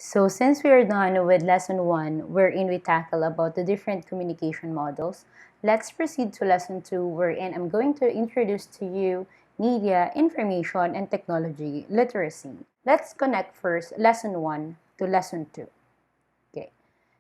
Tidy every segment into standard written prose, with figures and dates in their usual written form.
So since we are done with lesson 1, wherein we tackle about the different communication models, let's proceed to lesson 2, wherein I'm going to introduce to you media, information, and technology literacy. Let's connect first lesson 1 to lesson 2. Okay.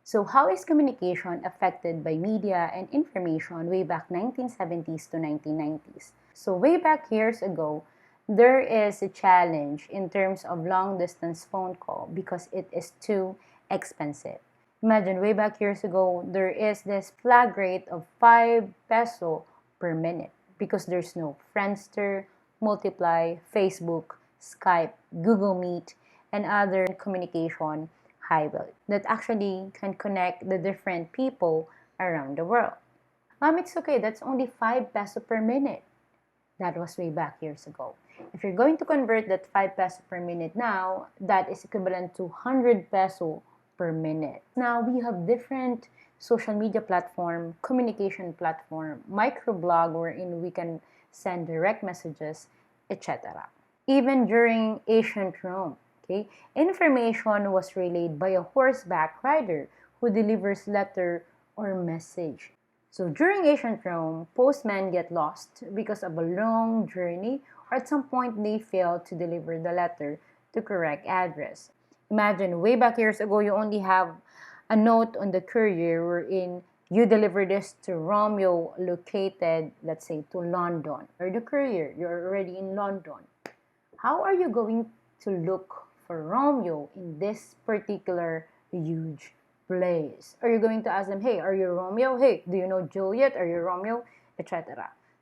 So how is communication affected by media and information way back 1970s to 1990s? So way back years ago, there is a challenge in terms of long distance phone call because it is too expensive. Imagine way back years ago, there is this flag rate of 5 peso per minute because there's no Friendster, Multiply, Facebook, Skype, Google Meet, and other communication highway that actually can connect the different people around the world. It's okay, that's only 5 peso per minute. That was way back years ago. If you're going to convert that 5 peso per minute now, that is equivalent to 100 peso per minute. Now we have different social media platform, communication platform, microblog wherein we can send direct messages, etc. Even during ancient Rome, okay, information was relayed by a horseback rider who delivers letter or message. So during ancient Rome, postmen get lost because of a long journey, or at some point they fail to deliver the letter to correct address. Imagine way back years ago, you only have a note on the courier wherein you deliver this to Romeo located, let's say, to London. Or the courier, you're already in London. How are you going to look for Romeo in this particular huge place? Are you going to ask them, hey, are you Romeo? Hey, do you know Juliet? Are you Romeo? Etc.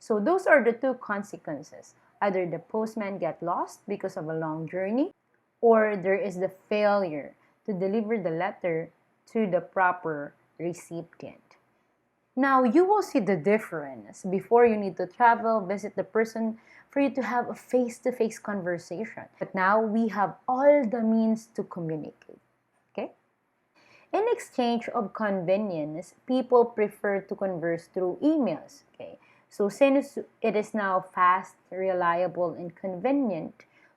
So those are the two consequences. Either the postman get lost because of a long journey, or there is the failure to deliver the letter to the proper recipient. Now, you will see the difference before you need to travel, visit the person for you to have a face-to-face conversation. But now we have all the means to communicate. Okay? In exchange of convenience, people prefer to converse through emails. Okay? So since it is now fast, reliable, and convenient,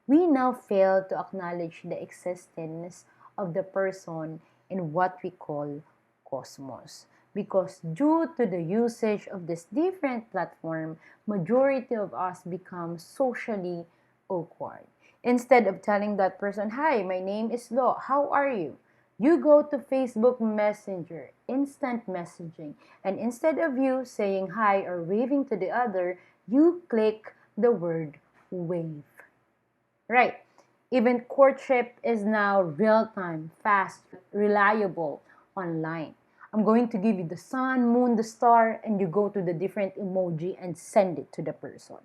we now fail to acknowledge the existence of the person in what we call cosmos. Because due to the usage of this different platform, majority of us become socially awkward. Instead of telling that person, hi, my name is Lo, how are you? You go to Facebook Messenger, instant messaging, and instead of you saying hi or waving to the other, you click the word wave. Right. Even courtship is now real-time, fast, reliable, online. I'm going to give you the sun, moon, the star, and you go to the different emoji and send it to the person.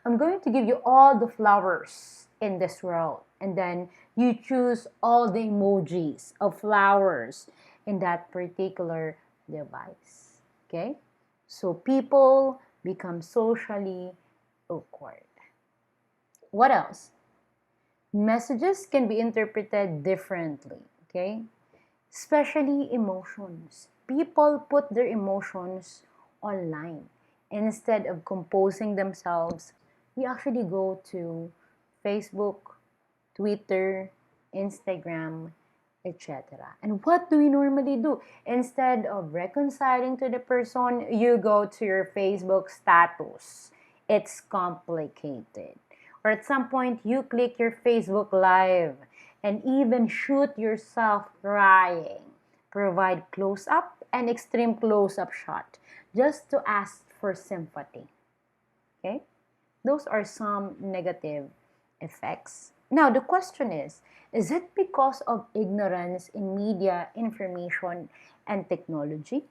I'm going to give you all the flowers in this world, and then you choose all the emojis of flowers in that particular device. Okay? So people become socially awkward. What else? Messages can be interpreted differently, okay? Especially emotions. People put their emotions online. Instead of composing themselves, we actually go to Facebook, Twitter, Instagram, etc. And what do we normally do? Instead of reconciling to the person, you go to your Facebook status. It's complicated. Or at some point, you click your Facebook Live and even shoot yourself crying. Provide close-up and extreme close-up shot just to ask for sympathy. Okay? Those are some negative effects. Now, the question is it because of ignorance in media, information, and technology?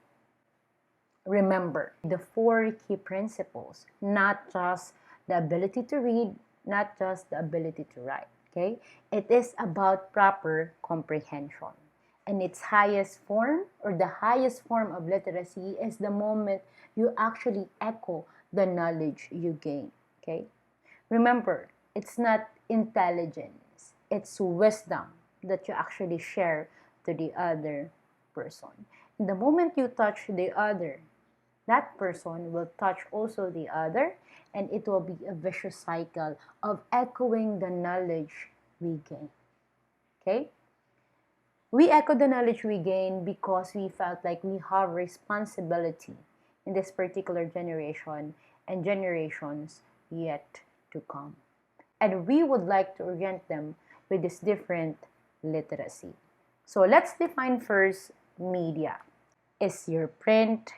Remember the 4 key principles, not just the ability to read, not just the ability to write, okay? It is about proper comprehension. And its highest form, or the highest form of literacy, is the moment you actually echo the knowledge you gain, okay? Remember, it's not intelligence, it's wisdom that you actually share to the other person. And the moment you touch the other, that person will touch also the other, and it will be a vicious cycle of echoing the knowledge we gain. Okay? We echo the knowledge we gain because we felt like we have responsibility in this particular generation and generations yet to come. And we would like to orient them with this different literacy. So let's define first media. Is your print,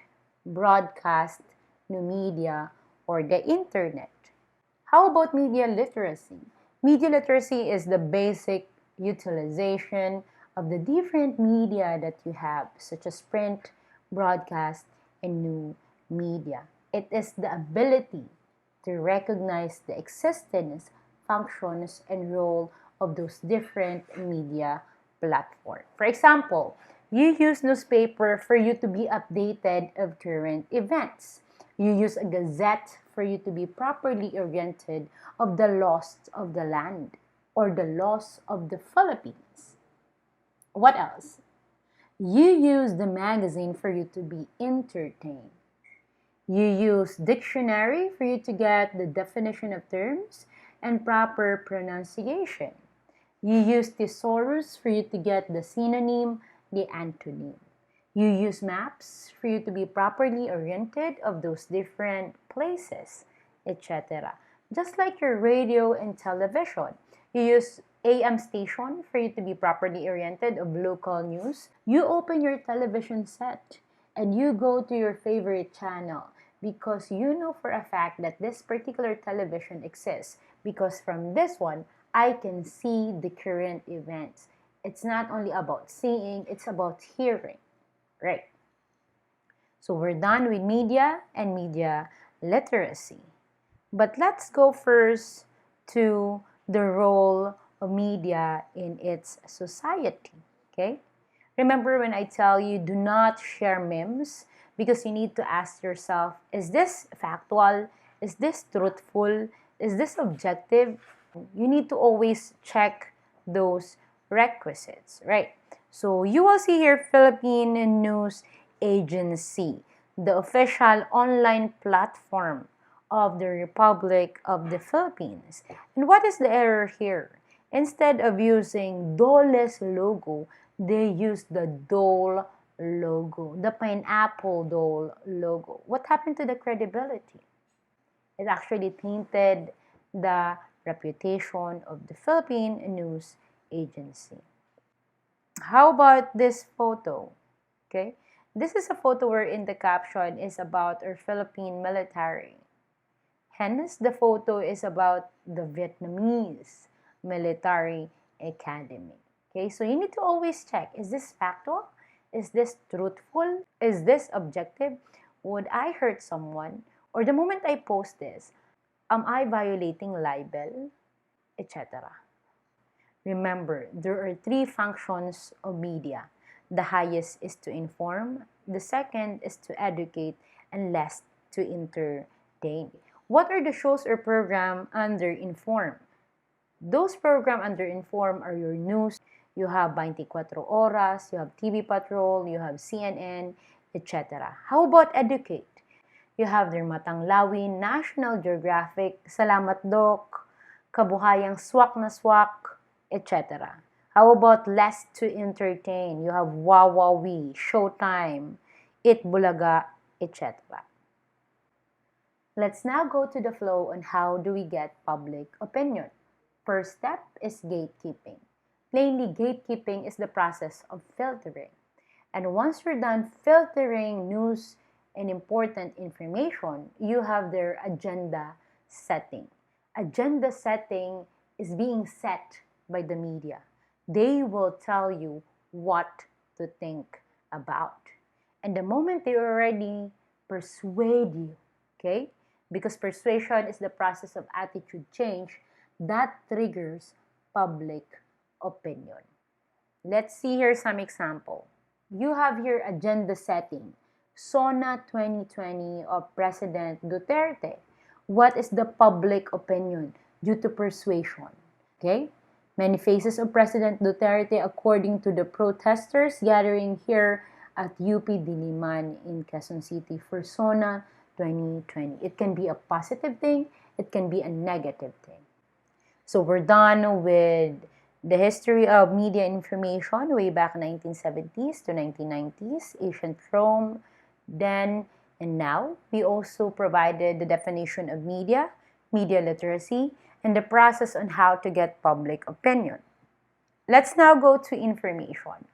broadcast, new media, or the internet? How about media literacy? Media literacy is the basic utilization of the different media that you have, such as print, broadcast, and new media. It is the ability to recognize the existence, functions, and role of those different media platforms. For example, you use newspaper for you to be updated of current events. You use a gazette for you to be properly oriented of the laws of the land or the laws of the Philippines. What else? You use the magazine for you to be entertained. You use dictionary for you to get the definition of terms and proper pronunciation. You use thesaurus for you to get the synonym, the antonym. You use maps for you to be properly oriented of those different places, etc. Just like your radio and television. You use AM station for you to be properly oriented of local news. You open your television set and you go to your favorite channel because you know for a fact that this particular television exists because from this one, I can see the current events. It's not only about seeing, it's about hearing, right? So we're done with media and media literacy. But let's go first to the role of media in its society, okay? Remember when I tell you do not share memes because you need to ask yourself, is this factual? Is this truthful? Is this objective? You need to always check those requisites, right? So you will see here Philippine News Agency, the official online platform of the Republic of the Philippines. And what is the error here? Instead of using Dole's logo, they use the Dole logo, the pineapple Dole logo. What happened to the credibility? It actually tainted the reputation of the Philippine News Agency. How about this photo? Okay, this is a photo wherein the caption is about our Philippine military. Hence, the photo is about the Vietnamese military academy. Okay, so you need to always check, is this factual? Is this truthful? Is this objective? Would I hurt someone? Or the moment I post this, am I violating libel? Etc. Remember, there are three functions of media. The highest is to inform, the second is to educate, and last to entertain. What are the shows or program under inform? Those program under inform are your news. You have 24 Oras, you have TV Patrol, you have CNN, etc. How about educate? You have their Matang Lawin, National Geographic, Salamat Doc, Kabuhayang Swak na Swak, etc. How about less to entertain? You have Wawawi, Showtime, It Bulaga, etc. Let's now go to the flow on how do we get public opinion. First step is gatekeeping. Plainly, gatekeeping is the process of filtering. And once you're done filtering news and important information, you have their agenda setting. Agenda setting is being set by the media. They will tell you what to think about. And the moment they already persuade you, okay? Because persuasion is the process of attitude change, that triggers public opinion. Let's see here some example. You have here agenda setting. SONA 2020 of President Duterte. What is the public opinion due to persuasion? Okay? Many faces of President Duterte according to the protesters gathering here at UP Diliman in Quezon City for SONA 2020. It can be a positive thing, it can be a negative thing. So we're done with The history of media information way back 1970s to 1990s, ancient Rome, then and now. We also provided the definition of media, media literacy, and the process on how to get public opinion. Let's now go to information.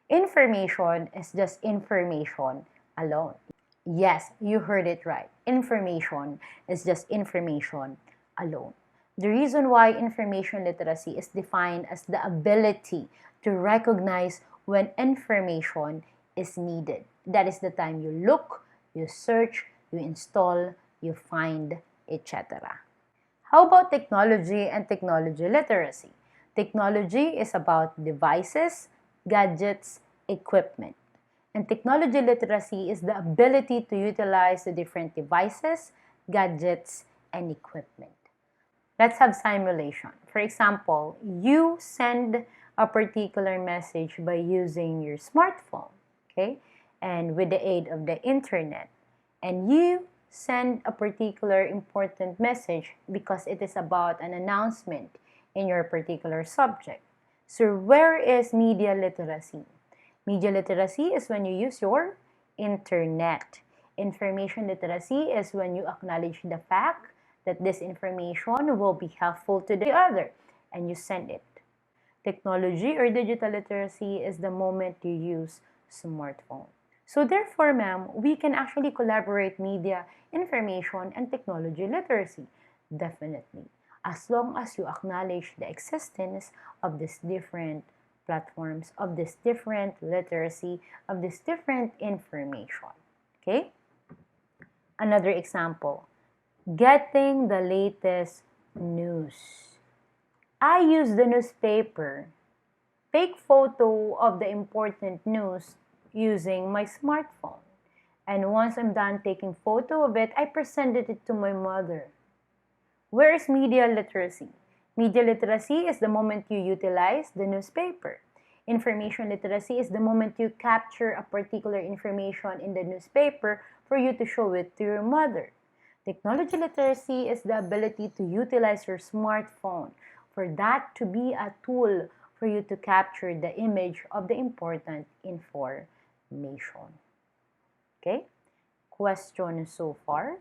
Information is just information alone. Yes, you heard it right. Information is just information alone. The reason why information literacy is defined as the ability to recognize when information is needed. That is the time you look, you search, you install, you find, etc. How about technology and technology literacy? Technology is about devices, gadgets, equipment. And technology literacy is the ability to utilize the different devices, gadgets, and equipment. Let's have simulation. For example, you send a particular message by using your smartphone, okay? And with the aid of the internet. And you send a particular important message because it is about an announcement in your particular subject. So where is media literacy? Media literacy is when you use your internet. Information literacy is when you acknowledge the fact that this information will be helpful to the other and you send it. Technology or digital literacy is the moment you use smartphone. So therefore, ma'am, we can actually collaborate media, information, and technology literacy. Definitely. As long as you acknowledge the existence of these different platforms, of this different literacy, of this different information. Okay? Another example, getting the latest news. I use the newspaper, take photo of the important news using my smartphone. And once I'm done taking photo of it, I presented it to my mother. Where is media literacy? Media literacy is the moment you utilize the newspaper. Information literacy is the moment you capture a particular information in the newspaper for you to show it to your mother. Technology literacy is the ability to utilize your smartphone for that to be a tool for you to capture the image of the important information. Okay? Question so far?